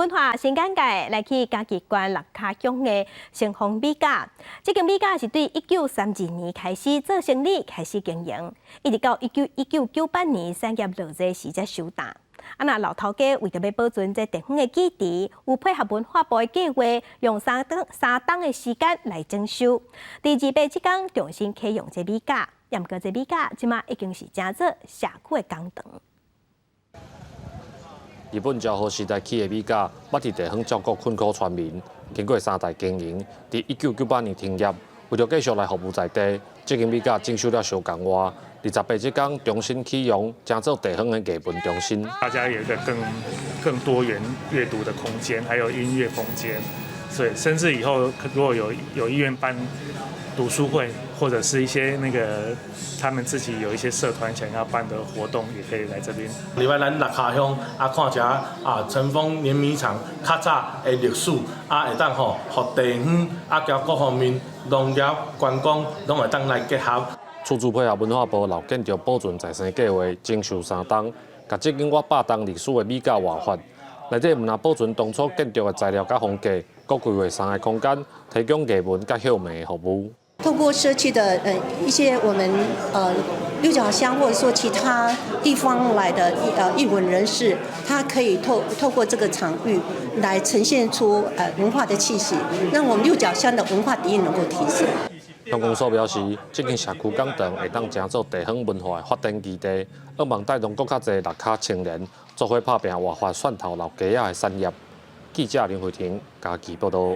文化新眼界来去嘉义县六卡乡的成丰米甲。这间米甲是对1932年开始做生意，开始经营，一直到1998年产业落热时才收档。那老头家为着要保存这地方的基地，有配合文化部的计划，用3档的时间来整修。第200这天重新启用这米甲，也毋过这米甲即马已经是正做社区的工厂。日本昭和时代起的米甲，捌伫地方照顾困苦村民，经过3代经营，伫1998年停业。为了继续来服务在地，这间米甲整修了小港外，28这天重新启用，将做地方的艺文中心。大家有一个更多元阅读的空间，还有音乐空间，所以甚至以后如果有意愿办读书会，或者是一些他们自己有一些社团想要办的活动，也可以来这边。另外，咱六卡乡看一下成丰碾米厂较早的历史会当互地方交各方面农业、观光拢会当来结合。出资配合文化部老建筑保存再生计划，征收3档，甲这间800档历史的米甲换发。内底毋但保存当初建筑的材料甲风格，搁规划3个空间，提供艺文甲休眠的服务。透过社区的一些我们六角乡或者说其他地方来的艺文人士，他可以透过这个场域来呈现出文化的气息，让我们六角乡的文化底蕴能够提升。乡公所表示，这间社区工厂会当成做地方文化的发展基地，希望带动更较侪六卡青年做伙打拼活化蒜头老鸡仔的产业。记者林慧婷，嘉义报道。